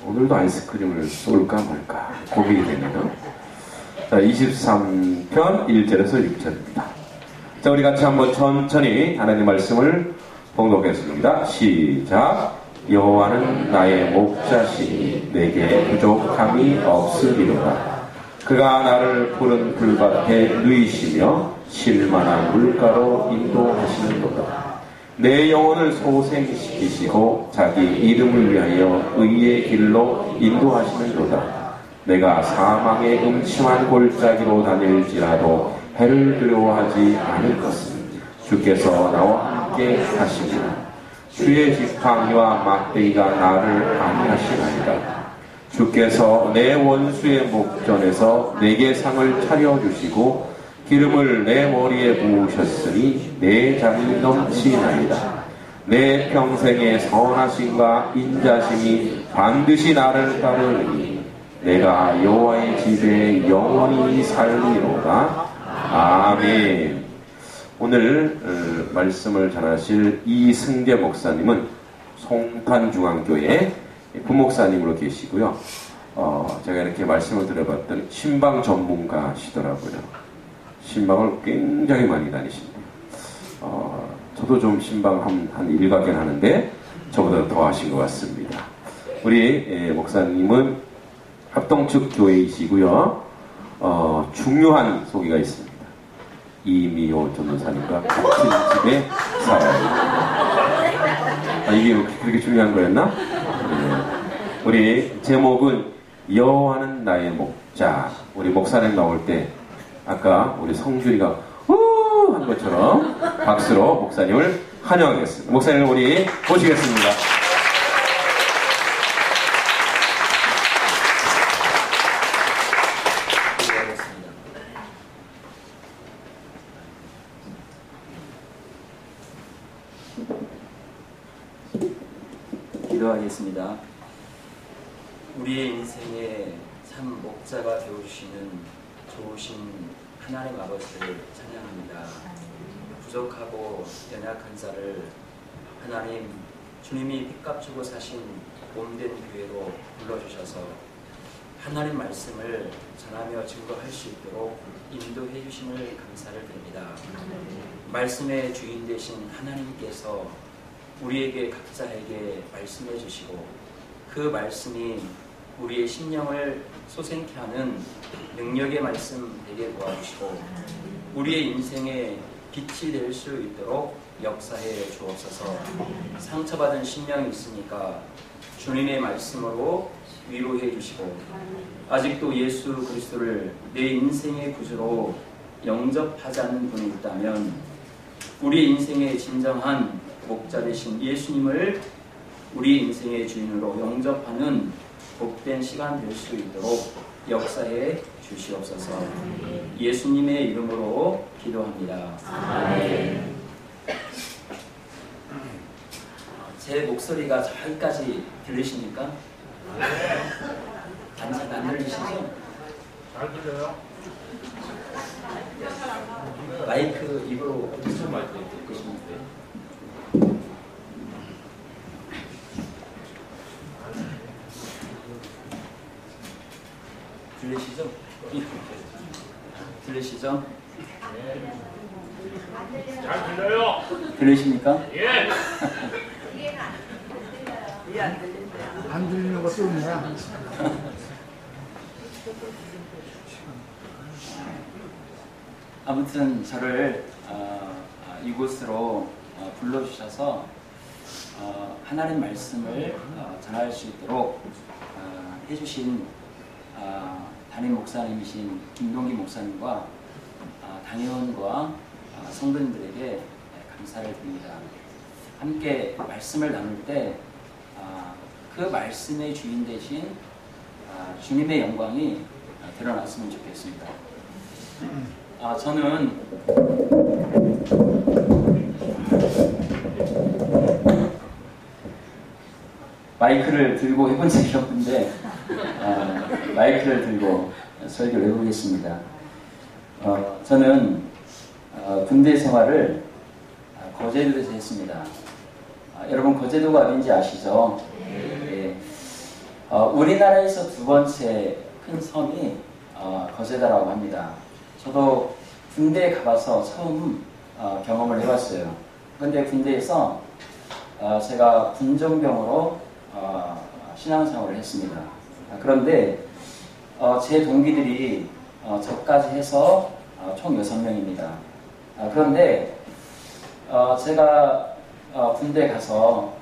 오늘도 아이스크림을 쏠까 말까 고민이 되네요. 자, 23편 1절에서 6절입니다. 자, 우리 같이 한번 천천히 하나님 말씀을 봉독했습니다. 시작. 여호와는 나의 목자시니 내게 부족함이 없으리로다. 그가 나를 푸른 풀밭에 누이시며 쉴만한 물가로 인도하시는도다. 내 영혼을 소생시키시고 자기 이름을 위하여 의의 길로 인도하시는도다. 내가 사망의 음침한 골짜기로 다닐지라도 해를 두려워하지 않을 것은 주께서 나와 함께 하시리라. 주의 지팡이와 막대기가 나를 안위하시나이다. 주께서 내 원수의 목전에서 내게 상을 차려주시고 기름을 내 머리에 부으셨으니 내 잔이 넘치나이다. 내 평생의 선하심과 인자심이 반드시 나를 따르니 내가 여호와의 집에 영원히 살리로다. 아멘. 오늘 말씀을 전하실 이승재 목사님은 송탄중앙교회 부목사님으로 계시고요. 제가 이렇게 말씀을 드려봤더니 신방 전문가시더라고요. 신방을 굉장히 많이 다니십니다. 저도 좀 신방 한 일가견 하는데 저보다 더 하신 것 같습니다. 우리 목사님은 합동측 교회이시고요. 중요한 소개가 있습니다. 이미호 전도사님과 같은 집에 살아요. 이게 그렇게 중요한 거였나? 네. 우리 제목은 여호와는 나의 목자. 우리 목사님 나올 때 아까 우리 성준이가 우 한 것처럼 박수로 목사님을 환영하겠습니다. 목사님을 우리 모시겠습니다. 기도하겠습니다. 우리의 인생에 참 목자가 되어주시는 좋으신 하나님 아버지를 찬양합니다. 부족하고 연약한 자를 하나님 주님이 빚값 주고 사신 몸된 교회로 불러주셔서 하나님 말씀을 전하며 증거할 수 있도록 인도해 주심을 감사를 드립니다. 말씀의 주인 되신 하나님께서 우리에게 각자에게 말씀해 주시고 그 말씀이 우리의 심령을 소생케 하는 능력의 말씀 되게 도와주시고 우리의 인생에 빛이 될 수 있도록 역사해 주옵소서. 상처받은 심령이 있으니까 주님의 말씀으로 위로해 주시고 아직도 예수 그리스도를 내 인생의 구주로 영접하지 않는 분이 있다면 우리 인생의 진정한 목자 되신 예수님을 우리 인생의 주인으로 영접하는 복된 시간 될 수 있도록 역사해 주시옵소서. 예수님의 이름으로 기도합니다. 아멘. 제 목소리가 저기까지 들리십니까? 안 들리시죠? 잘 들려요? 마이크 입으로 무슨 마이크 듣으시는데? 들리시죠? 들리시죠? 잘 들려요? 들리십니까? 예! 안 들리는 것도 없냐? 아무튼 저를 이곳으로 불러주셔서 하나님 말씀을 전할 수 있도록 해주신 담임 목사님이신 김동기 목사님과 당회원과 성도님들에게 감사를 드립니다. 함께 말씀을 나눌 때 그 말씀의 주인 되신 주님의 영광이 드러났으면 좋겠습니다. 저는 마이크를 들고 해본 적이 없는데 마이크를 들고 설교를 해보겠습니다. 저는 군대 생활을 거제도에서 했습니다. 여러분 거제도가 어딘지 아시죠? 예. 우리나라에서 두 번째 큰 섬이 거제도라고 합니다. 저도 군대에 가봐서 처음 경험을 해봤어요. 그런데 군대에서 제가 군정병으로 신앙생활을 했습니다. 그런데 제 동기들이 저까지 해서 총 6명입니다. 그런데 제가 군대 가서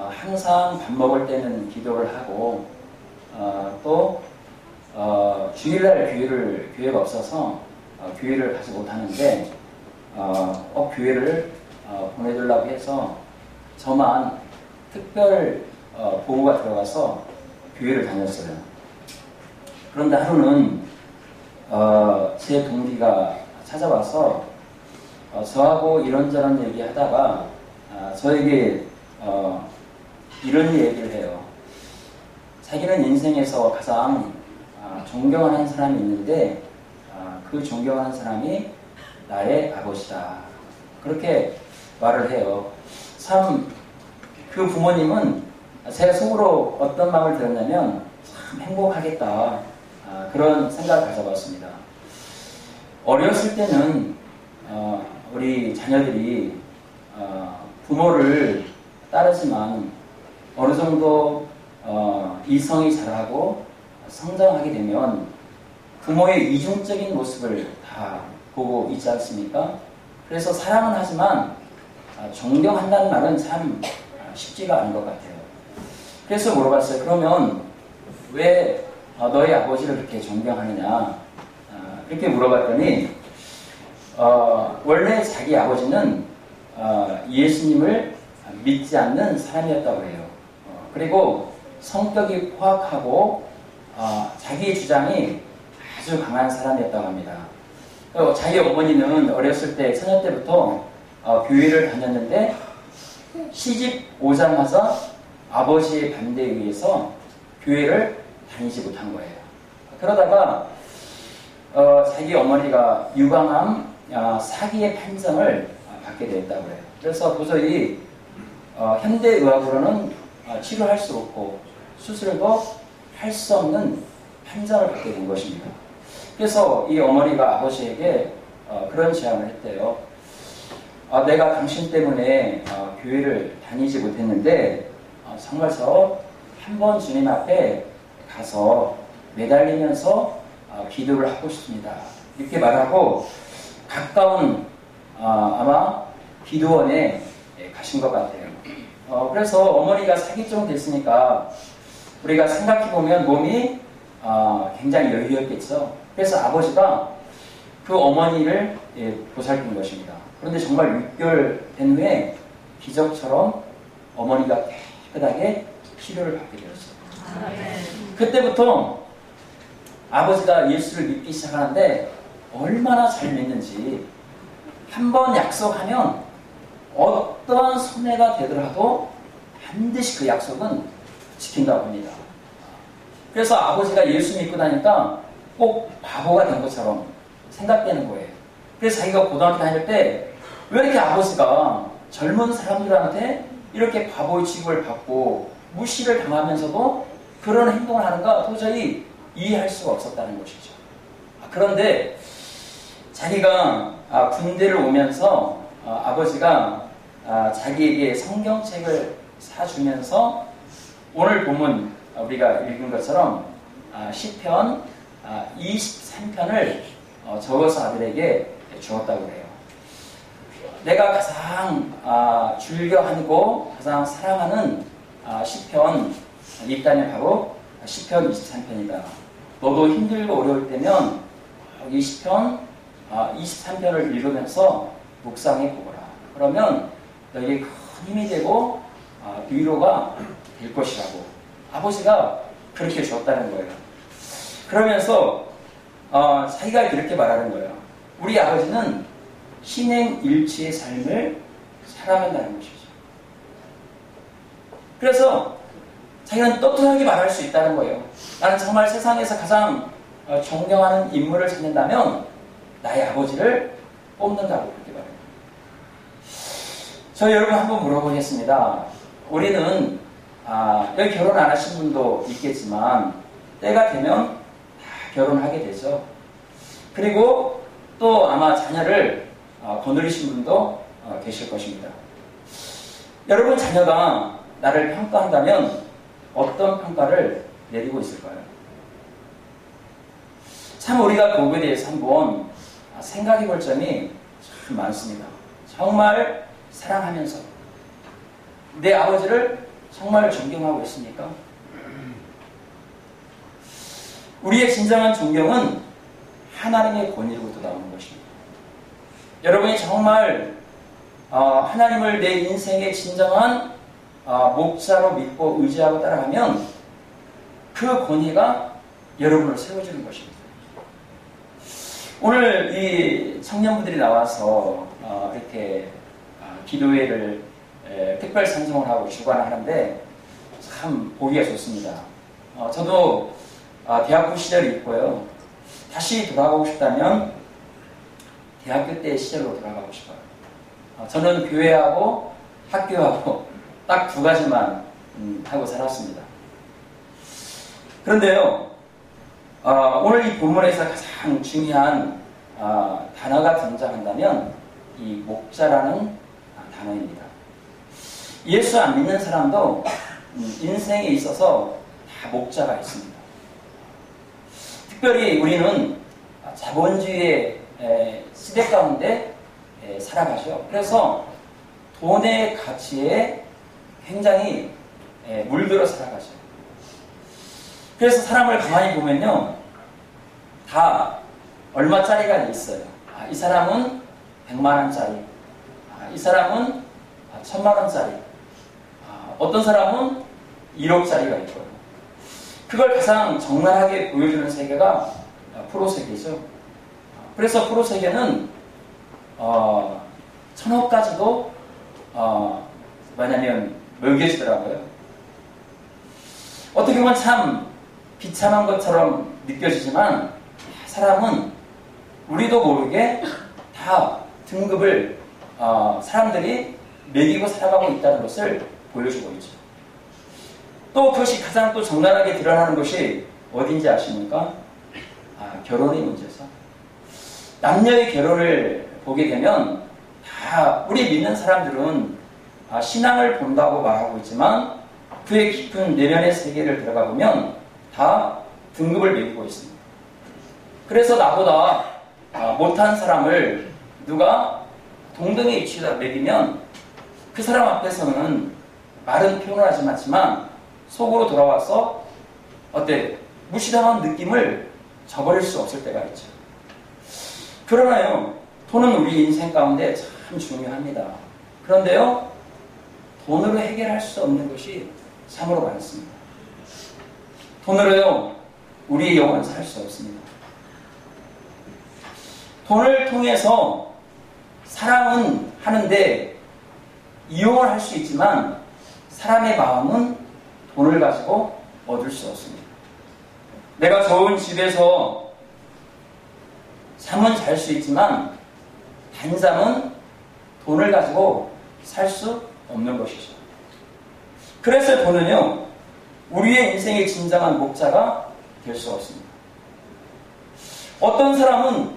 항상 밥 먹을 때는 기도를 하고 또 주일날 교회가 없어서 교회를 가지 못하는데 교회를 보내주려고 해서 저만 특별 보호가 들어가서 교회를 다녔어요. 그런데 하루는 제 동기가 찾아와서 저하고 이런저런 얘기하다가 저에게 이런 얘기를 해요. 자기는 인생에서 가장 존경하는 사람이 있는데 그 존경하는 사람이 나의 아버지다. 그렇게 말을 해요. 참 그 부모님은 제가 속으로 어떤 마음을 들었냐면 참 행복하겠다. 그런 생각을 가져봤습니다. 어렸을 때는 우리 자녀들이 부모를 따르지만 어느 정도 이성이 자라고 성장하게 되면 부모의 이중적인 모습을 다 보고 있지 않습니까? 그래서 사랑은 하지만 존경한다는 말은 참 쉽지가 않은 것 같아요. 그래서 물어봤어요. 그러면 왜 너희 아버지를 그렇게 존경하느냐? 이렇게 물어봤더니 원래 자기 아버지는 예수님을 믿지 않는 사람이었다고 해요. 그리고 성격이 포악하고 자기의 주장이 아주 강한 사람이었다고 합니다. 자기 어머니는 어렸을 때 처녀 때부터 교회를 다녔는데 시집 오자마자 아버지의 반대에 의해서 교회를 다니지 못한 거예요. 그러다가 자기 어머니가 유방암 사기의 판정을 받게 됐다고 해요. 그래서 도저히 현대의학으로는 치료할 수 없고 수술도 할 수 없는 판정을 받게 된 것입니다. 그래서 이 어머니가 아버지에게 그런 제안을 했대요. 내가 당신 때문에 교회를 다니지 못했는데 정말 저 한 번 주님 앞에 가서 매달리면서 기도를 하고 싶습니다. 이렇게 말하고 가까운 아마 기도원에 가신 것 같아요. 그래서 어머니가 사기쯤 됐으니까 우리가 생각해보면 몸이 굉장히 여유였겠죠. 그래서 아버지가 그 어머니를 보살핀 것입니다. 그런데 정말 6개월 된 후에 기적처럼 어머니가 깨끗하게 치료를 받게 되었어요. 그때부터 아버지가 예수를 믿기 시작하는데 얼마나 잘 믿는지 한 번 약속하면 어떠한 손해가 되더라도 반드시 그 약속은 지킨다고 합니다. 그래서 아버지가 예수 믿고 나니까 꼭 바보가 된 것처럼 생각되는 거예요. 그래서 자기가 고등학교 다닐 때 왜 이렇게 아버지가 젊은 사람들한테 이렇게 바보의 취급을 받고 무시를 당하면서도 그런 행동을 하는가 도저히 이해할 수가 없었다는 것이죠. 그런데 자기가 군대를 오면서 아버지가 자기에게 성경책을 사주면서 오늘 본문 우리가 읽은 것처럼 시편 23편을 적어서 아들에게 주었다고 해요. 내가 가장 즐겨하고 가장 사랑하는 시편 있다면 바로 시편 23편이다. 너도 힘들고 어려울 때면 이 시편 23편을 읽으면서 묵상해 보거라. 그러면 너에게 큰 힘이 되고 위로가 될 것이라고 아버지가 그렇게 주었다는 거예요. 그러면서 자기가 이렇게 말하는 거예요. 우리 아버지는 신행일치의 삶을 살아간다는 것이죠. 그래서 자기는 떳떳하게 말할 수 있다는 거예요. 나는 정말 세상에서 가장 존경하는 인물을 찾는다면 나의 아버지를 뽑는다고 그렇게 말해요. 저 여러분 한번 물어보겠습니다. 우리는 여기 결혼 안 하신 분도 있겠지만 때가 되면 다 결혼하게 되죠. 그리고 또 아마 자녀를 거느리신 분도 계실 것입니다. 여러분 자녀가 나를 평가한다면 어떤 평가를 내리고 있을까요? 참 우리가 그거에 대해서 한번 생각해 볼 점이 참 많습니다. 정말 사랑하면서 내 아버지를 정말 존경하고 있습니까? 우리의 진정한 존경은 하나님의 권위로부터 나오는 것입니다. 여러분이 정말 하나님을 내 인생의 진정한 목자로 믿고 의지하고 따라가면 그 권위가 여러분을 세워주는 것입니다. 오늘 이 청년분들이 나와서 이렇게 기도회를 특별 선정을 하고 주관을 하는데 참 보기가 좋습니다. 저도 대학부 시절이 있고요. 다시 돌아가고 싶다면 대학교 때 시절로 돌아가고 싶어요. 저는 교회하고 학교하고 딱 두 가지만 하고 살았습니다. 그런데요, 오늘 이 본문에서 가장 중요한 단어가 등장한다면 이 목자라는 단어입니다. 예수 안 믿는 사람도 인생에 있어서 다 목자가 있습니다. 특별히 우리는 자본주의의 시대 가운데 살아가죠. 그래서 돈의 가치에 굉장히 물들어 살아가죠. 그래서 사람을 가만히 보면요, 다 얼마짜리가 있어요. 이 사람은 100만 원짜리, 이 사람은 1000만 원짜리, 어떤 사람은 1억짜리가 있고요. 그걸 가장 적나라하게 보여주는 세계가 프로세계죠. 그래서 프로세계는 1000억까지도 뭐냐면 먹여주더라고요. 어떻게 보면 참 비참한 것처럼 느껴지지만 사람은 우리도 모르게 다 등급을 사람들이 매기고 살아가고 있다는 것을 보여주고 있죠. 또 그것이 가장 또 적나라하게 드러나는 것이 어딘지 아십니까? 결혼의 문제죠. 남녀의 결혼을 보게 되면 다 우리 믿는 사람들은 신앙을 본다고 말하고 있지만 그의 깊은 내면의 세계를 들어가 보면 다 등급을 매기고 있습니다. 그래서 나보다 못한 사람을 누가 동등의 위치에다 매기면 그 사람 앞에서는 말은 표현하지 않지만 속으로 돌아와서 무시당한 느낌을 저버릴 수 없을 때가 있죠. 그러나요, 돈은 우리 인생 가운데 참 중요합니다. 그런데요, 돈으로 해결할 수 없는 것이 참으로 많습니다. 돈으로요, 우리의 영혼을 살 수 없습니다. 돈을 통해서 사랑은 하는데 이용을 할 수 있지만 사람의 마음은 돈을 가지고 얻을 수 없습니다. 내가 좋은 집에서 잠은 잘 수 있지만 단잠은 돈을 가지고 살 수 없는 것이죠. 그래서 돈은요, 우리의 인생의 진정한 목자가 될 수 없습니다. 어떤 사람은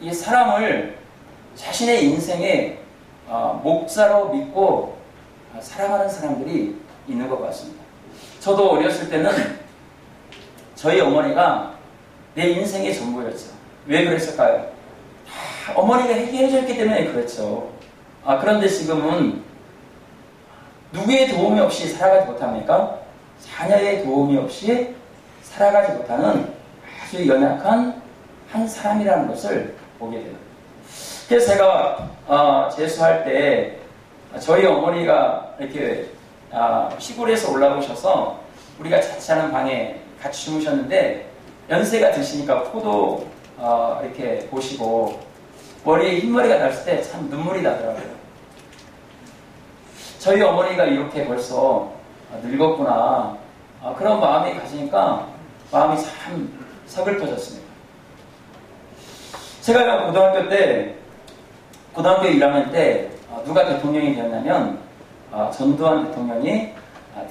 이 사람을 자신의 인생의 목자로 믿고 살아가는 사람들이 있는 것 같습니다. 저도 어렸을 때는 저희 어머니가 내 인생의 전부였죠. 왜 그랬을까요? 어머니가 해결해줬기 때문에 그랬죠. 그런데 지금은 누구의 도움이 없이 살아가지 못합니까? 자녀의 도움이 없이 살아가지 못하는 아주 연약한 한 사람이라는 것을 보게 돼요. 그래서 제가 재수할 때 저희 어머니가 이렇게 시골에서 올라오셔서 우리가 자취하는 방에 같이 주무셨는데 연세가 드시니까 포도 이렇게 보시고 머리에 흰머리가 났을 때 참 눈물이 나더라고요. 저희 어머니가 이렇게 벌써 늙었구나, 그런 마음이 가지니까 마음이 참 서글퍼졌습니다. 제가 고등학교 1학년 때 누가 대통령이 되었냐면 전두환 대통령이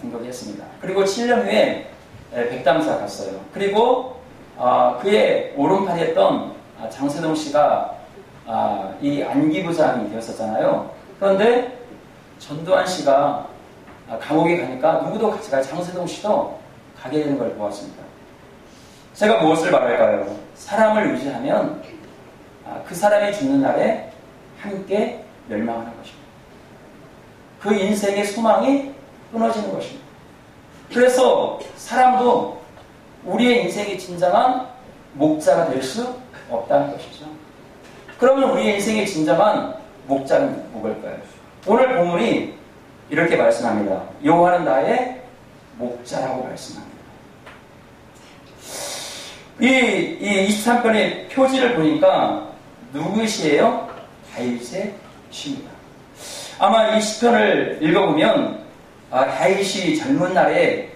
등극했습니다. 그리고 7년 후에 백담사 갔어요. 그리고 그의 오른팔이었던 장세동 씨가 이 안기부장이 되었었잖아요. 그런데 전두환 씨가 감옥에 가니까 누구도 같이 가요. 장세동 씨도 가게 되는 걸 보았습니다. 제가 무엇을 말할까요? 사람을 의지하면 그 사람이 죽는 날에 함께 멸망하는 것입니다. 그 인생의 소망이 끊어지는 것입니다. 그래서 사람도 우리의 인생의 진정한 목자가 될 수 없다는 것이죠. 그러면 우리의 인생의 진정한 목자는 누굴까요? 오늘 본문이 이렇게 말씀합니다. 여호와는 나의 목자라고 말씀합니다. 이 23편의 표지를 보니까 누구의 시예요? 다윗의 시입니다. 아마 이 시편을 읽어보면 다윗이 젊은 날에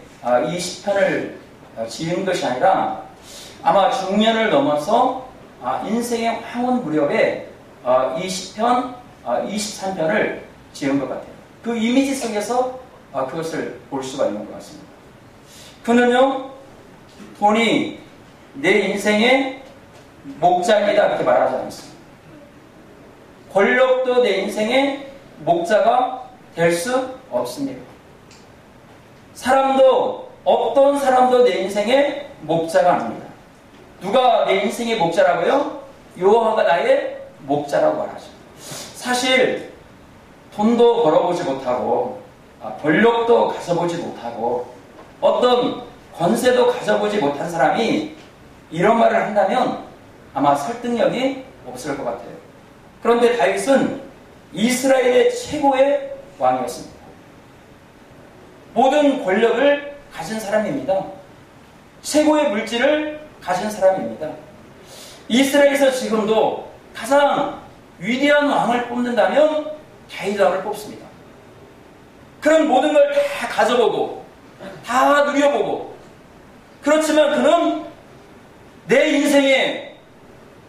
이 시편을 지은 것이 아니라 아마 중년을 넘어서 인생의 황혼 무렵에 이 시편 23편을 지은 것 같아요. 그 이미지 속에서 그것을 볼 수가 있는 것 같습니다. 그는요, 본이 내 인생의 목자입니다 이렇게 말하지 않습니다. 권력도 내 인생의 목자가 될 수 없습니다. 사람도 어떤 사람도 내 인생의 목자가 아닙니다. 누가 내 인생의 목자라고요? 여호와가 나의 목자라고 말하죠. 사실 돈도 벌어보지 못하고 권력도 가져보지 못하고 어떤 권세도 가져보지 못한 사람이 이런 말을 한다면 아마 설득력이 없을 것 같아요. 그런데 다윗은 이스라엘의 최고의 왕이었습니다. 모든 권력을 가진 사람입니다. 최고의 물질을 가진 사람입니다. 이스라엘에서 지금도 가장 위대한 왕을 뽑는다면 다윗 왕을 뽑습니다. 그런 모든 걸 다 가져보고 다 누려보고 그렇지만 그는 내 인생에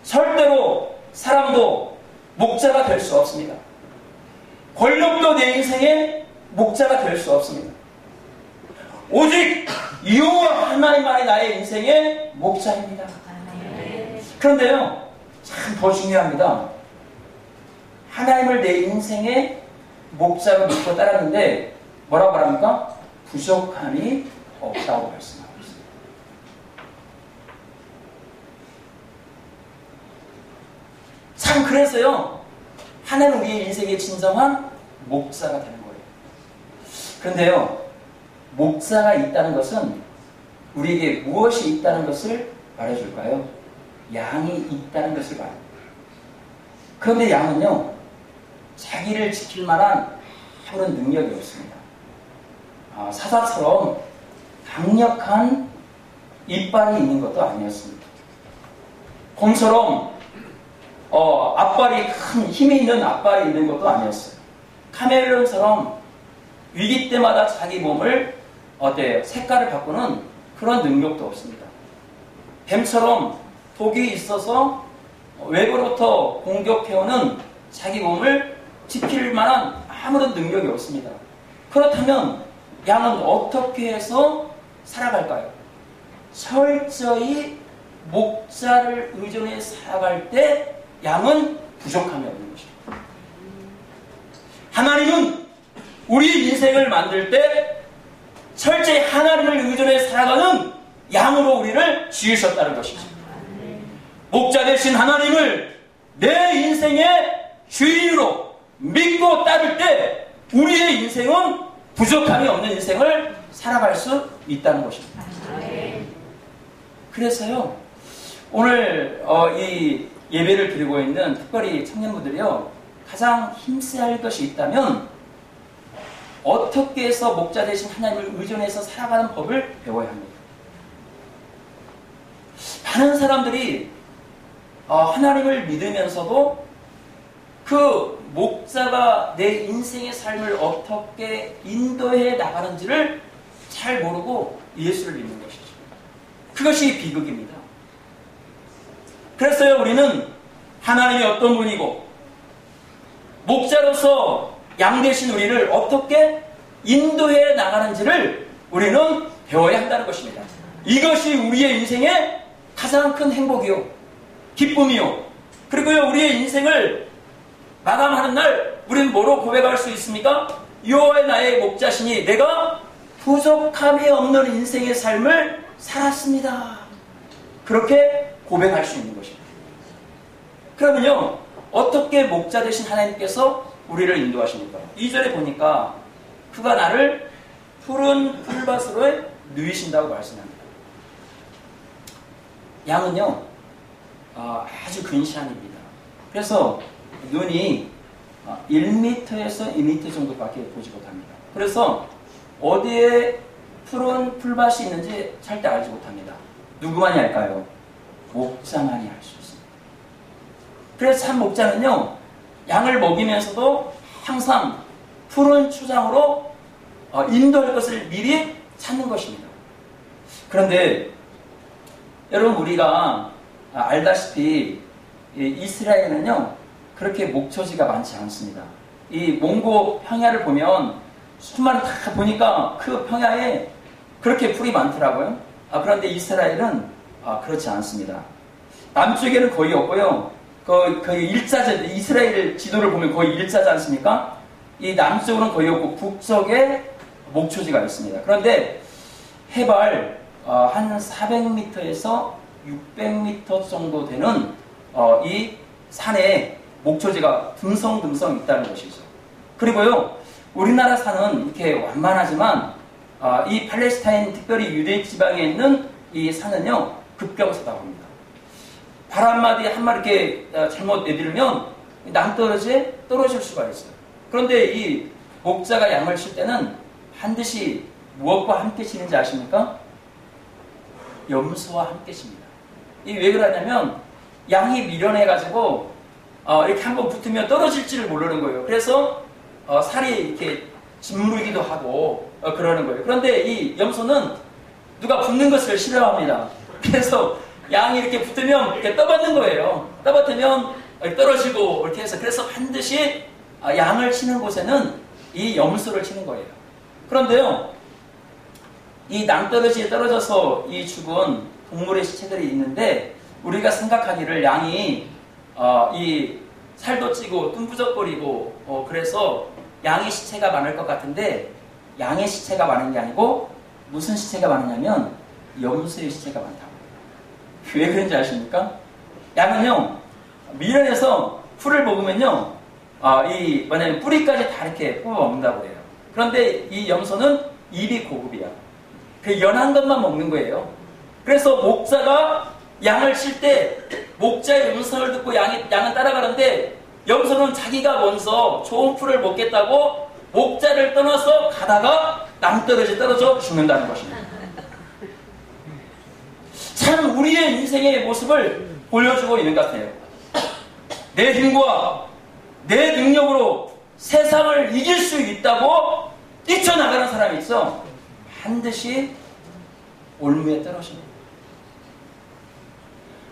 절대로 사람도 목자가 될 수 없습니다. 권력도 내 인생의 목자가 될 수 없습니다. 오직 여호와 하나님만이 나의 인생의 목자입니다. 그런데요, 참 더 중요합니다. 하나님을 내 인생의 목자로 믿고 따랐는데 뭐라고 말합니까? 부족함이 없다고 말씀하고 있습니다. 참 그래서요, 하나님은 우리의 인생의 진정한 목자가 되는 거예요. 그런데요, 목자가 있다는 것은 우리에게 무엇이 있다는 것을 말해줄까요? 양이 있다는 것을 말합니다. 그런데 양은요, 자기를 지킬 만한 아무런 능력이 없습니다. 사자처럼 강력한 이빨이 있는 것도 아니었습니다. 곰처럼 앞발이 큰 힘이 있는 앞발이 있는 것도 아니었어요. 카멜론처럼 위기 때마다 자기 몸을 색깔을 바꾸는 그런 능력도 없습니다. 뱀처럼 독이 있어서 외부로부터 공격해오는 자기 몸을 지킬 만한 아무런 능력이 없습니다. 그렇다면 양은 어떻게 해서 살아갈까요? 철저히 목자를 의존해 살아갈 때 양은 부족함이 없는 것입니다. 하나님은 우리 인생을 만들 때 철저히 하나님을 의존해 살아가는 양으로 우리를 지으셨다는 것이죠. 목자 되신 하나님을 내 인생의 주인으로 믿고 따를 때 우리의 인생은 부족함이 없는 인생을 살아갈 수 있다는 것입니다. 그래서요, 오늘 이 예배를 드리고 있는 특별히 청년분들이요, 가장 힘써야 할 것이 있다면 어떻게 해서 목자 되신 하나님을 의존해서 살아가는 법을 배워야 합니다. 많은 사람들이 하나님을 믿으면서도 그 목자가 내 인생의 삶을 어떻게 인도해 나가는지를 잘 모르고 예수를 믿는 것이죠. 그것이 비극입니다. 그래서요, 우리는 하나님이 어떤 분이고 목자로서 양 대신 우리를 어떻게 인도해 나가는지를 우리는 배워야 한다는 것입니다. 이것이 우리의 인생의 가장 큰 행복이요, 기쁨이요. 그리고요, 우리의 인생을 마감하는 날 우리는 뭐로 고백할 수 있습니까? 여호와의 나의 목자시니 내가 부족함이 없는 인생의 삶을 살았습니다. 그렇게 고백할 수 있는 것입니다. 그러면요, 어떻게 목자 되신 하나님께서 우리를 인도하십니까? 2절에 보니까 그가 나를 푸른 풀밭으로 누이신다고 말씀합니다. 양은요, 아주 근시안입니다. 그래서 눈이 1m에서 2m 정도밖에 보지 못합니다. 그래서 어디에 푸른 풀밭이 있는지 절대 알지 못합니다. 누구만이 알까요? 목자만이 알 수 있습니다. 그래서 참 목자는요, 양을 먹이면서도 항상 푸른 추장으로 인도할 것을 미리 찾는 것입니다. 그런데 여러분, 우리가 알다시피 이스라엘은요, 그렇게 목초지가 많지 않습니다. 이 몽고 평야를 보면 수많은 다 보니까 그 평야에 그렇게 풀이 많더라고요. 그런데 이스라엘은 그렇지 않습니다. 남쪽에는 거의 없고요. 거의 일자죠. 이스라엘 지도를 보면 거의 일자지 않습니까? 이 남쪽으로는 거의 없고 북쪽에 목초지가 있습니다. 그런데 해발 한 400m에서 600m 정도 되는 이 산에 목초지가 듬성듬성 있다는 것이죠. 그리고요, 우리나라 산은 이렇게 완만하지만 이 팔레스타인, 특별히 유대 지방에 있는 이 산은요, 급경사다고 합니다. 바람마디 한 마리 이렇게 잘못 내밀면 낭떠러지에 떨어질 수가 있어요. 그런데 이 목자가 양을 칠 때는 반드시 무엇과 함께 치는지 아십니까? 염소와 함께 칩니다. 이게 왜 그러냐면 양이 미련해가지고 이렇게 한번 붙으면 떨어질지를 모르는 거예요. 그래서 살이 이렇게 짓무르기도 하고 그러는 거예요. 그런데 이 염소는 누가 붙는 것을 싫어합니다. 그래서 양이 이렇게 붙으면 이렇게 떠받는 거예요. 떠받으면 떨어지고 이렇게 해서, 그래서 반드시 양을 치는 곳에는 이 염소를 치는 거예요. 그런데요, 이 낭떠러지에 떨어져서 이 죽은 동물의 시체들이 있는데, 우리가 생각하기를 양이 이 살도 찌고 뚱부적거리고 그래서 양의 시체가 많을 것 같은데, 양의 시체가 많은 게 아니고 무슨 시체가 많으냐면 염소의 시체가 많다고. 왜 그런지 아십니까? 양은요, 미련해서 풀을 먹으면요, 뭐냐면 뿌리까지 다 이렇게 뽑아 먹는다고 해요. 그런데 이 염소는 입이 고급이야. 그 연한 것만 먹는 거예요. 그래서 목자가 양을 칠 때 목자의 음성을 듣고 양은 따라가는데, 염소는 자기가 먼저 좋은 풀을 먹겠다고 목자를 떠나서 가다가 낭떠러지 떨어져 죽는다는 것입니다. 참 우리의 인생의 모습을 보여주고 있는 것 같아요. 내 힘과 내 능력으로 세상을 이길 수 있다고 뛰쳐나가는 사람이 있어 반드시 올무에 떨어집니다.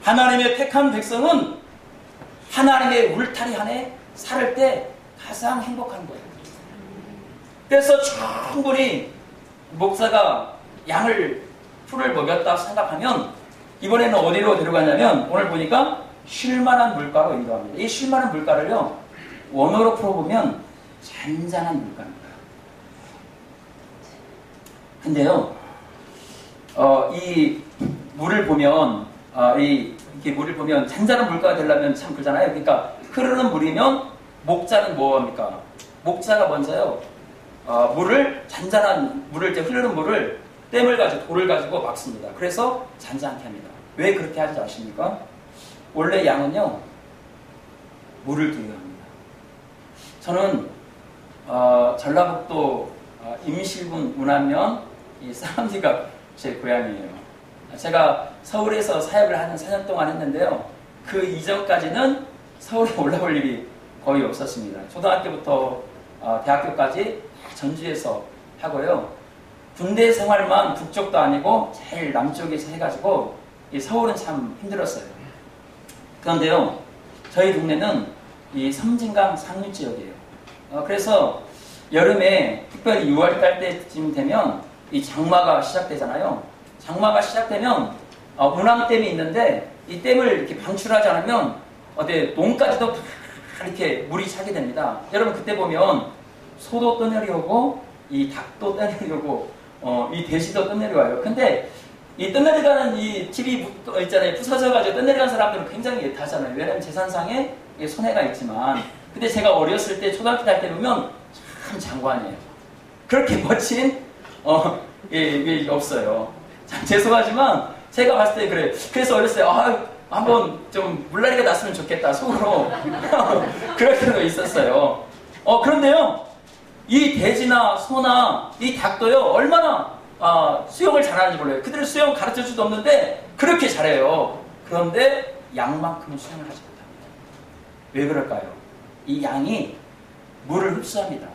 하나님의 택한 백성은 하나님의 울타리 안에 살 때 가장 행복한 거예요. 그래서 충분히 목사가 풀을 먹였다 생각하면 이번에는 어디로 데려가냐면, 오늘 보니까 쉴만한 물가로 인도합니다. 이 쉴만한 물가를요, 원어로 풀어보면 잔잔한 물가입니다. 근데요, 이 물을 보면 이렇게 물을 보면 잔잔한 물가가 되려면 참 그러잖아요. 그러니까 흐르는 물이면 목자는 뭐합니까? 목자가 먼저요, 잔잔한 물을, 흐르는 물을 댐을 가지고, 돌을 가지고 막습니다. 그래서 잔잔하게 합니다. 왜 그렇게 하는지 아십니까? 원래 양은요, 물을 두려워합니다. 저는 전라북도 임실군 운암면 이 쌍암리가 제 고향이에요. 제가 서울에서 사역을 한 4년 동안 했는데요, 그 이전까지는 서울에 올라올 일이 거의 없었습니다. 초등학교부터 대학교까지 전주에서 하고요, 군대 생활만 북쪽도 아니고 제일 남쪽에서 해가지고 이 서울은 참 힘들었어요. 그런데요, 저희 동네는 이 섬진강 상류 지역이에요. 그래서 여름에 특별히 6월달 때쯤 되면 이 장마가 시작되잖아요. 장마가 시작되면 운암댐이 있는데 이 댐을 이렇게 방출하지 않으면 논까지도 다 이렇게 물이 차게 됩니다. 여러분 그때 보면 소도 떠내려오고 이 닭도 떠내려오고 이 돼지도 떠내려와요. 근데 이 떠내려가는 이 집이 있잖아요. 부서져가지고 떠내려간 사람들은 굉장히 예타하잖아요. 왜냐면 재산상에 손해가 있지만, 근데 제가 어렸을 때 초등학교 다닐 때 보면 참 장관이에요. 그렇게 멋진 없어요. 참 죄송하지만 제가 봤을 때 그래. 그래서 어렸을 때 한번 좀 물난리가 났으면 좋겠다 속으로 그럴 때도 있었어요. 그런데요, 이 돼지나 소나 이 닭도요 얼마나 수영을 잘하는지 몰라요. 그들은 수영 가르칠 수도 없는데 그렇게 잘해요. 그런데 양만큼은 수영을 하지 못합니다. 왜 그럴까요? 이 양이 물을 흡수합니다.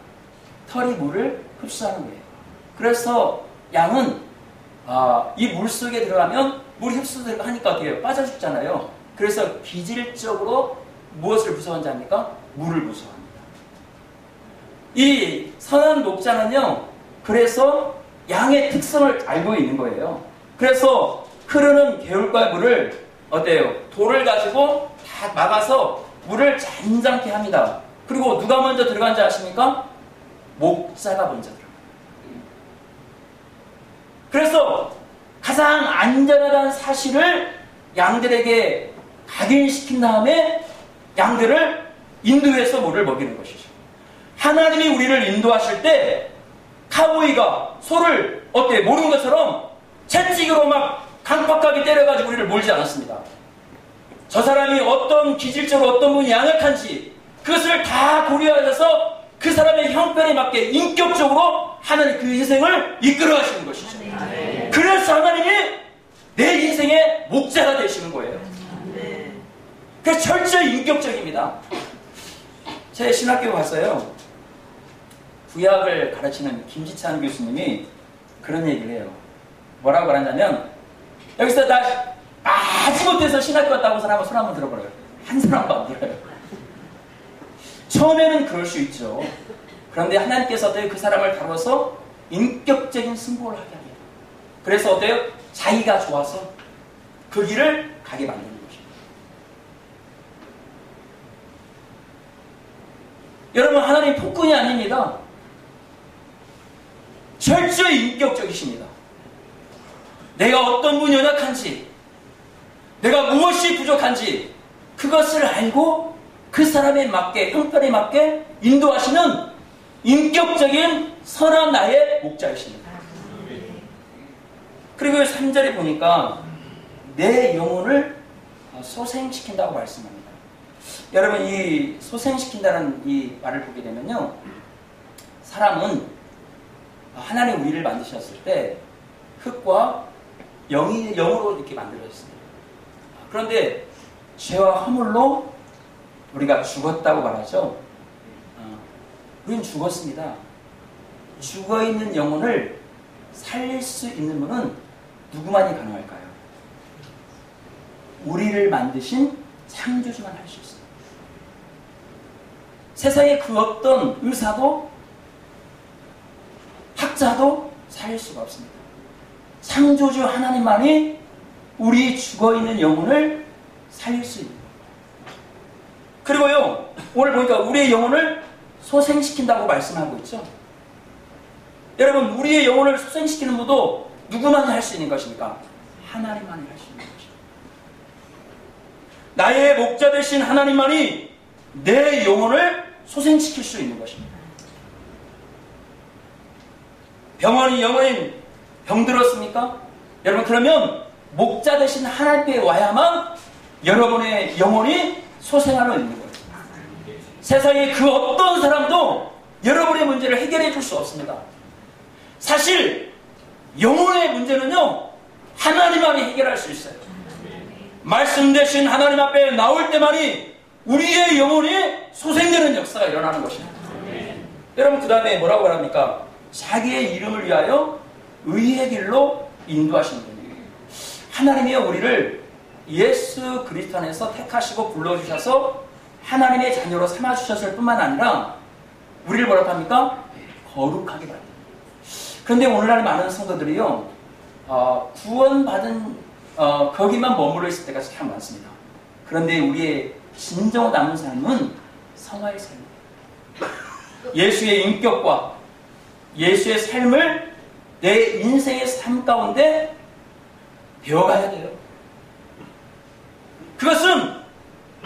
털이 물을 흡수하는 거예요. 그래서 양은 이 물 속에 들어가면 물이 흡수하니까 어떻게 해요? 빠져 죽잖아요. 그래서 기질적으로 무엇을 무서워하는지 압니까? 물을 무서워합니다. 이 선한 목자는요, 그래서 양의 특성을 알고 있는 거예요. 그래서 흐르는 개울가의 물을 돌을 가지고 다 막아서 물을 잔잔케 합니다. 그리고 누가 먼저 들어간지 아십니까? 목자가 먼저 들어가요. 그래서 가장 안전하다는 사실을 양들에게 각인시킨 다음에 양들을 인도해서 물을 먹이는 것이죠. 하나님이 우리를 인도하실 때 카우보이가 소를 모르는 것처럼 채찍으로 막 강팍하게 때려가지고 우리를 몰지 않았습니다. 저 사람이 어떤 기질적으로 어떤 분이 양약한지 그것을 다 고려하셔서 그 사람의 형편에 맞게 인격적으로 하나님 그 인생을 이끌어 가시는 것이죠. 그래서 하나님이 내 인생의 목자가 되시는 거예요. 그래서 철저히 인격적입니다. 제 신학교 갔어요. 구약을 가르치는 김지찬 교수님이 그런 얘기를 해요. 뭐라고 말하냐면, 여기서 나 마지못해서 신학교 갔다고 사람은 손 한번 들어버려요. 한 사람도 안 들어요. 처음에는 그럴 수 있죠. 그런데 하나님께서도 그 사람을 다뤄서 인격적인 승부를 하게 합니다. 그래서 자기가 좋아서 그 길을 가게 만드는 것입니다. 여러분, 하나님 폭군이 아닙니다. 철저히 인격적이십니다. 내가 어떤 분이 연약한지, 내가 무엇이 부족한지 그것을 알고 그 사람에 맞게, 형편에 맞게 인도하시는 인격적인 선한 나의 목자이십니다. 그리고 3절에 보니까 내 영혼을 소생시킨다고 말씀합니다. 여러분, 이 소생시킨다는 이 말을 보게 되면요, 사람은 하나님 우리를 만드셨을 때 흙과 영으로 이렇게 만들어졌습니다. 그런데 죄와 허물로 우리가 죽었다고 말하죠. 우리는 죽었습니다. 죽어있는 영혼을 살릴 수 있는 분은 누구만이 가능할까요? 우리를 만드신 창조주만 할 수 있습니다. 세상의 그 어떤 의사도 학자도 살릴 수가 없습니다. 창조주 하나님만이 우리 죽어있는 영혼을 살릴 수 있는 겁니다. 그리고요, 오늘 보니까 우리의 영혼을 소생시킨다고 말씀하고 있죠. 여러분, 우리의 영혼을 소생시키는 분도 누구만이 할 수 있는 것입니까? 하나님만이 할 수 있는 것입니다. 나의 목자 되신 하나님만이 내 영혼을 소생시킬 수 있는 것입니다. 병원이 영혼인 병들었습니까? 여러분, 그러면 목자 되신 하나님께 와야만 여러분의 영혼이 소생하러 있는 거예요. 세상의 그 어떤 사람도 여러분의 문제를 해결해 줄 수 없습니다. 사실 영혼의 문제는요, 하나님만이 해결할 수 있어요. 말씀 되신 하나님 앞에 나올 때만이 우리의 영혼이 소생되는 역사가 일어나는 것입니다. 여러분, 그 다음에 뭐라고 말합니까? 자기의 이름을 위하여 의의 길로 인도하시는 분이에요. 하나님이요, 우리를 예수 그리스도 안에서 택하시고 불러주셔서 하나님의 자녀로 삼아주셨을 뿐만 아니라 우리를 뭐라고 합니까? 거룩하게 만듭니다. 그런데 오늘날 많은 성도들이요, 구원받은 거기만 머물러 있을 때가 참 많습니다. 그런데 우리의 진정 남은 삶은 성화의 삶입니다. 예수의 인격과 예수의 삶을 내 인생의 삶 가운데 배워가야 돼요. 그것은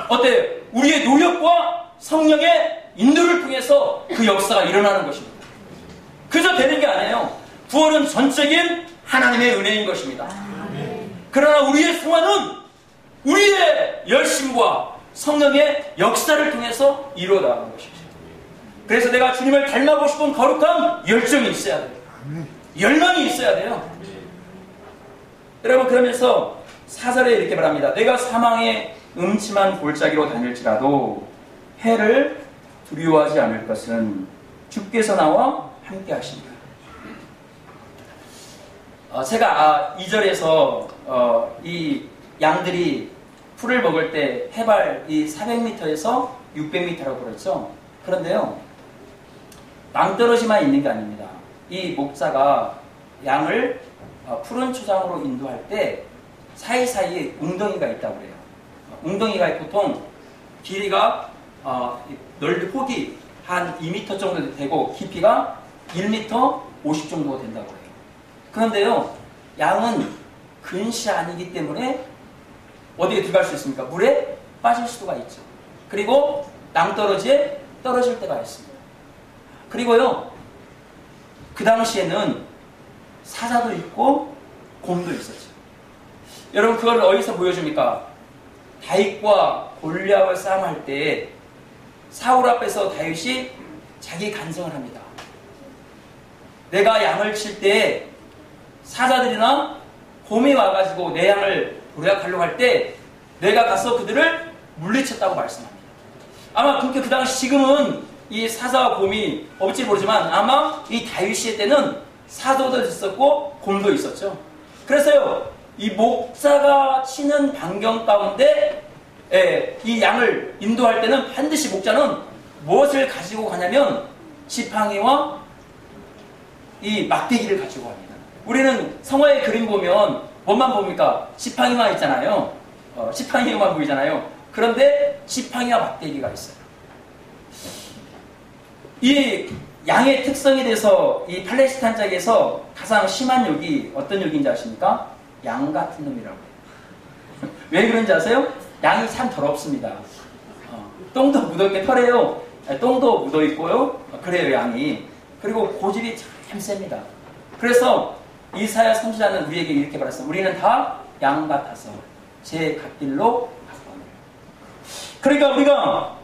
어때요? 우리의 노력과 성령의 인도를 통해서 그 역사가 일어나는 것입니다. 그저 되는 게 아니에요. 구원은 전적인 하나님의 은혜인 것입니다. 그러나 우리의 승화는 우리의 열심과 성령의 역사를 통해서 이루어나가는 것입니다. 그래서 내가 주님을 닮아보고 싶은 거룩한 열정이 있어야 돼요. 열망이 있어야 돼요. 여러분, 그러면서 4절에 이렇게 말합니다. 내가 사망의 음침한 골짜기로 다닐지라도 해를 두려워하지 않을 것은 주께서 나와 함께 하십니다. 제가 2절에서 이 양들이 풀을 먹을 때 해발 이 400m에서 600m라고 그랬죠. 그런데요, 낭떠러지만 있는 게 아닙니다. 이 목자가 양을 푸른 초장으로 인도할 때 사이사이에 웅덩이가 있다고 그래요. 웅덩이가 보통 길이가 폭이 한 2m 정도 되고 깊이가 1m 50 정도가 된다고 해요. 그런데요, 양은 근시 아니기 때문에 어디에 들어갈 수 있습니까? 물에 빠질 수가 있죠. 그리고 낭떠러지에 떨어질 때가 있습니다. 그리고요, 그 당시에는 사자도 있고 곰도 있었죠. 여러분, 그걸 어디서 보여줍니까? 다윗과 골리앗을 싸움할 때 사울 앞에서 다윗이 자기 간증을 합니다. 내가 양을 칠 때 사자들이나 곰이 와가지고 내 양을 도략하려고 할 때 내가 가서 그들을 물리쳤다고 말씀합니다. 아마 그렇게 그 당시, 지금은 이 사자와 곰이 없지 모르지만 아마 이 다윗의 때는 사자도 있었고 곰도 있었죠. 그래서요, 이 목자가 치는 반경 가운데 이 양을 인도할 때는 반드시 목자는 무엇을 가지고 가냐면 지팡이와 이 막대기를 가지고 갑니다. 우리는 성화의 그림 보면 뭐만 봅니까? 지팡이만 있잖아요. 지팡이만 보이잖아요. 그런데 지팡이와 막대기가 있어요. 이 양의 특성에 대해서 이 팔레스타인 쪽에서 가장 심한 욕이 어떤 욕인지 아십니까? 양 같은 놈이라고 해요. 왜 그런지 아세요? 양이 참 더럽습니다. 똥도 묻어있게 털에요. 똥도 묻어있고요. 그래요, 양이. 그리고 고집이 참 셉니다. 그래서 이사야 선지자는 우리에게 이렇게 말했어요. 우리는 다 양 같아서 제 갓길로 가거늘. 그러니까 우리가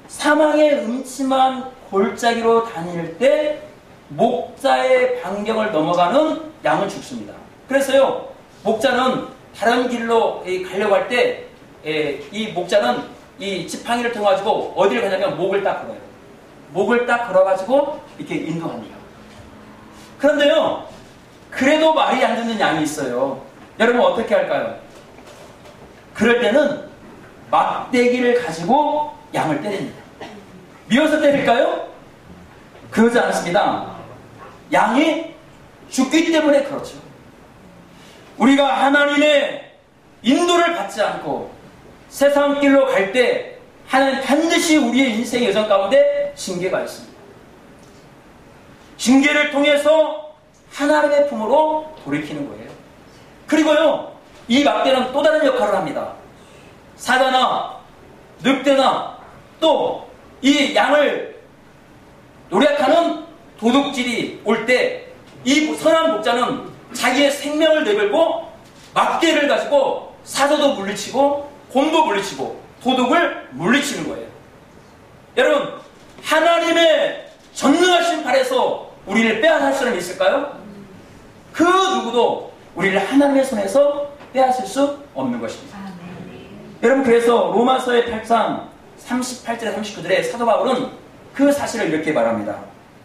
사망의 음침한 골짜기로 다닐 때 목자의 반경을 넘어가는 양은 죽습니다. 그래서요, 목자는 다른 길로 가려고 할 때 이 목자는 이 지팡이를 통해 가지고 어디를 가냐면 목을 딱 걸어요. 목을 딱 걸어가지고 이렇게 인도합니다. 그런데요, 그래도 말이 안 듣는 양이 있어요. 여러분 어떻게 할까요? 그럴 때는 막대기를 가지고 양을 때립니다. 미워서 때릴까요? 그러지 않습니다. 양이 죽기 때문에 그렇죠. 우리가 하나님의 인도를 받지 않고 세상 길로 갈 때 하나님 반드시 우리의 인생의 여정 가운데 징계가 있습니다. 징계를 통해서 하나님의 품으로 돌이키는 거예요. 그리고요, 이 막대는 또 다른 역할을 합니다. 사자나 늑대나 또 이 양을 노력하는 도둑질이 올 때 이 선한 목자는 자기의 생명을 내걸고 막대를 가지고 사자도 물리치고 곰도 물리치고 도둑을 물리치는 거예요. 여러분, 하나님의 전능하신 팔에서 우리를 빼앗을 사람이 있을까요? 그 누구도 우리를 하나님의 손에서 빼앗을 수 없는 것입니다. 여러분, 그래서 로마서의 8장 38절에 39절에 사도 바울은 그 사실을 이렇게 말합니다.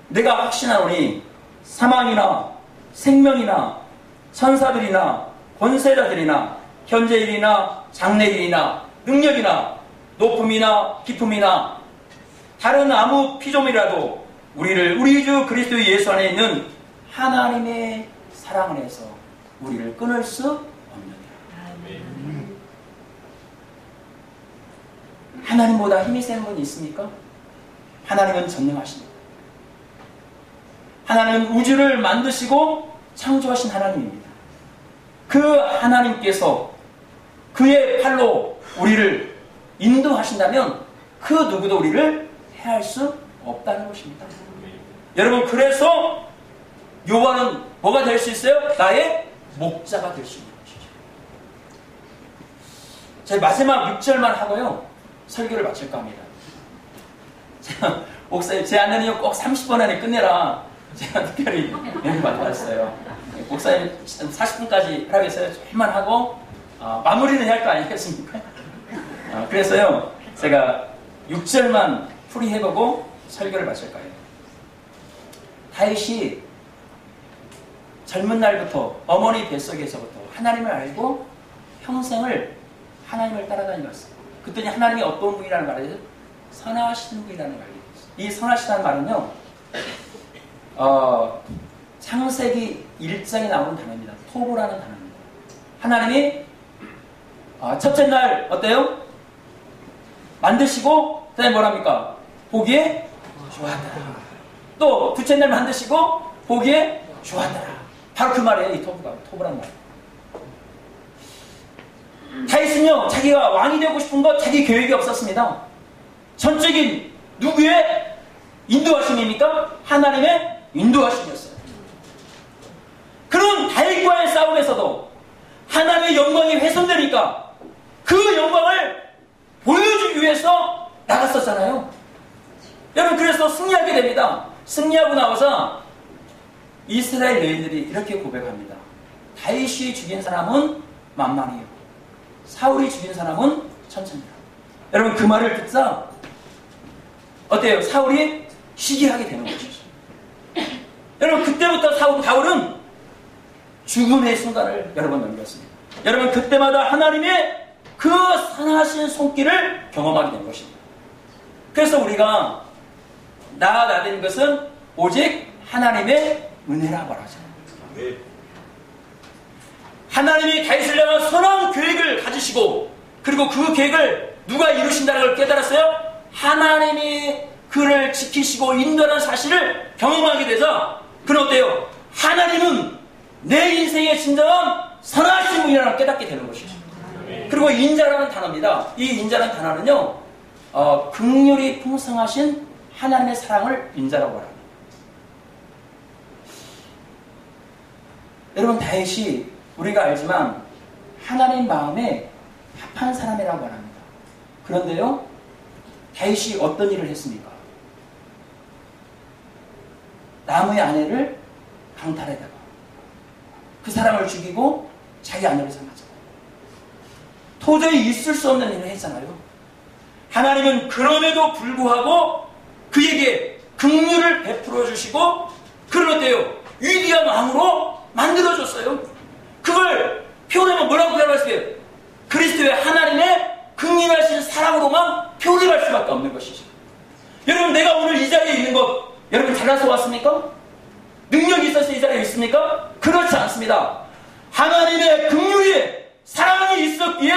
내가 확신하노니 사망이나 생명이나 천사들이나 권세자들이나 현재일이나 장래일이나 능력이나 높음이나 깊음이나 다른 아무 피조물이라도 우리를 우리 주 그리스도 예수 안에 있는 하나님의 사랑 안에서 우리를 끊을 수 없느니라. 하나님보다 힘이 센 분이 있습니까? 하나님은 전능하십니다. 하나님은 우주를 만드시고 창조하신 하나님입니다. 그 하나님께서 그의 팔로 우리를 인도하신다면 그 누구도 우리를 해할 수 없다는 것입니다. 여러분, 그래서 요한은 뭐가 될 수 있어요? 나의 목자가 될 수 있는 것이죠. 저희 마지막 6절만 하고요, 설교를 마칠까 합니다. 제가 목사님, 제 안내는요 꼭 30분 안에 끝내라 제가 특별히 연락 받았어요. 목사님 40분까지 하라고 했어요. 조금만 하고 마무리는 해야 할 거 아니겠습니까? 그래서요 제가 6절만 풀이해보고 설교를 마칠 거예요. 다윗이 젊은 날부터 어머니 뱃속에서부터 하나님을 알고 평생을 하나님을 따라다니었어요. 그랬더니 하나님이 어떤 분이라는 말이에요? 선하신 분이라는 말이에요. 이 선하시다는 말은요, 창세기 1장에 나오는 단어입니다. 토부라는 단어입니다. 하나님이 첫째 날 어때요? 만드시고 그 다음에 뭐랍니까? 보기에 좋았더라. 또 둘째 날 만드시고 보기에 좋았더라. 바로 그 말이에요. 이 토부란 말. 다윗은요 자기가 왕이 되고 싶은 것 자기 계획이 없었습니다. 전적인 누구의 인도하심입니까? 하나님의 인도하심이었어요. 그런 다윗과의 싸움에서도 하나님의 영광이 훼손되니까 그 영광을 보여주기 위해서 나갔었잖아요. 여러분, 그래서 승리하게 됩니다. 승리하고 나와서 이스라엘 여인들이 이렇게 고백합니다. 다윗이 죽인 사람은 만만이요, 사울이 죽인 사람은 천천히라. 여러분, 그 말을 듣자 어때요? 사울이 시기하게 되는 것이죠. 여러분, 그때부터 다울은 죽음의 순간을 여러 번 넘겼습니다. 여러분, 그때마다 하나님의 그 선하신 손길을 경험하게 된 것입니다. 그래서 우리가 나된 것은 오직 하나님의 은혜라고 말하잖아요. 하나님이 다윗을 향한 선한 계획을 가지시고, 그리고 그 계획을 누가 이루신다는 걸 깨달았어요? 하나님이 그를 지키시고 인도하는 사실을 경험하게 되자 그는 어때요? 하나님은 내 인생의 진정한 선하신 분이라는 걸 깨닫게 되는 것이죠. 그리고 인자라는 단어입니다. 이 인자라는 단어는요, 긍휼이 풍성하신 하나님의 사랑을 인자라고 말합니다. 여러분, 다윗이 우리가 알지만 하나님 마음에 합한 사람이라고 말합니다. 그런데요, 다윗이 어떤 일을 했습니까? 나무의 아내를 강탈에다가 그 사람을 죽이고 자기 아내를 삼았잖아요. 도저히 있을 수 없는 일을 했잖아요. 하나님은 그럼에도 불구하고 그에게 긍휼을 베풀어 주시고 그를 어때요? 위대한 왕으로 만들어줬어요. 그걸 표현하면 뭐라고 표현했어요? 그리스도의 하나님의 긍휼하신 사랑으로만 표현할 수밖에 없는 것이죠. 여러분, 내가 오늘 이 자리에 있는 것 여러분 잘나서 왔습니까? 능력이 있어서 이 자리에 있습니까? 그렇지 않습니다. 하나님의 긍휼이 사랑이 있었기에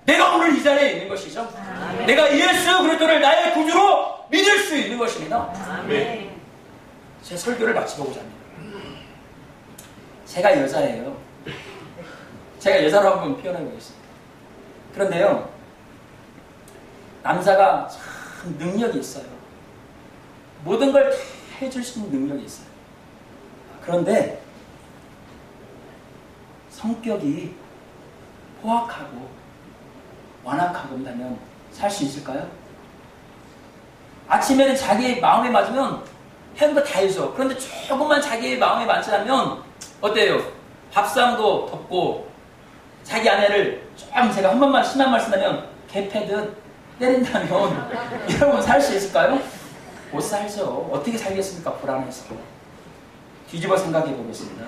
내가 오늘 이 자리에 있는 것이죠. 아멘. 내가 예수 그리스도를 나의 구주로 믿을 수 있는 것입니다. 아멘. 제 설교를 마치고자 합니다. 제가 여자예요. 제가 여자로 한번 표현해 보겠습니다. 그런데요, 남자가 참 능력이 있어요. 모든 걸 다 해줄 수 있는 능력이 있어요. 그런데 성격이 포악하고 완악하고 한다면 살 수 있을까요? 아침에는 자기 마음에 맞으면 해는 거 다 해줘. 그런데 조금만 자기 마음에 맞지 않으면 어때요? 밥상도 덮고 자기 아내를 좀 제가 한 번만 심한 말씀하면 개패듯 때린다면 여러분 살 수 있을까요? 못 살죠. 어떻게 살겠습니까? 불안해서. 뒤집어 생각해 보겠습니다.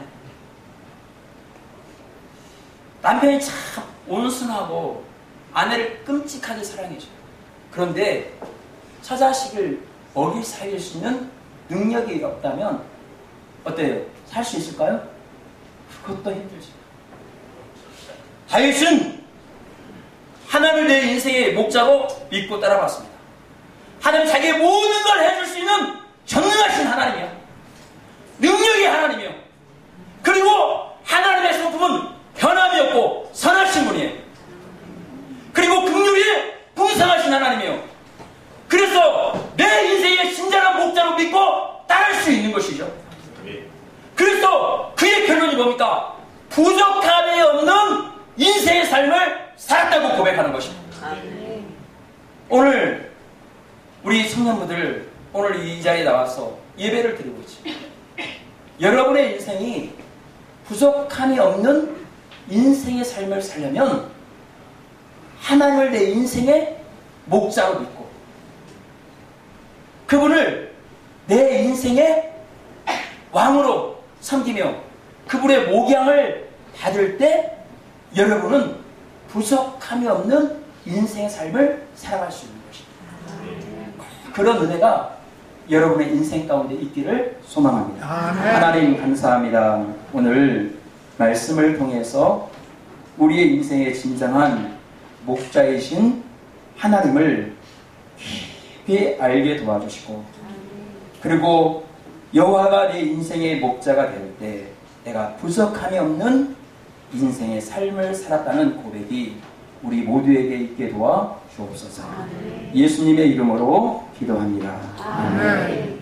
남편이 참 온순하고 아내를 끔찍하게 사랑해줘요. 그런데 처자식을 먹이 살릴 수 있는 능력이 없다면 어때요? 살 수 있을까요? 그것도 힘들죠. 다윗은 하나님을 내 인생의 목자로 믿고 따라갔습니다. 하나님 자기의 모든 걸 해줄 수 있는 전능하신 하나님이요, 능력이 하나님이요, 그리고 하나님의 성품은 변함이 없고 선하신 분이에요. 그리고 긍휼이 풍성하신 하나님이에요. 그래서 내 인생의 신전한 목자로 믿고 따를 수 있는 것이죠. 그래서 그의 결론이 뭡니까? 부족함이 없는 인생의 삶을 살았다고 고백하는 것입니다. 오늘 우리 청년분들 오늘 이 자리에 나와서 예배를 드리고 있죠. 여러분의 인생이 부족함이 없는 인생의 삶을 살려면 하나님을 내 인생의 목자로 믿고 그분을 내 인생의 왕으로 섬기며 그분의 목양을 받을 때 여러분은 부족함이 없는 인생의 삶을 살아갈 수 있는 것입니다. 그런 은혜가 여러분의 인생 가운데 있기를 소망합니다. 하나님 감사합니다. 오늘 말씀을 통해서 우리의 인생의 진정한 목자이신 하나님을 깊이 알게 도와주시고 그리고 여호와가 내 인생의 목자가 될 때 내가 부족함이 없는 인생의 삶을 살았다는 고백이 우리 모두에게 있게 도와 주옵소서. 예수님의 이름으로 기도합니다. 아멘.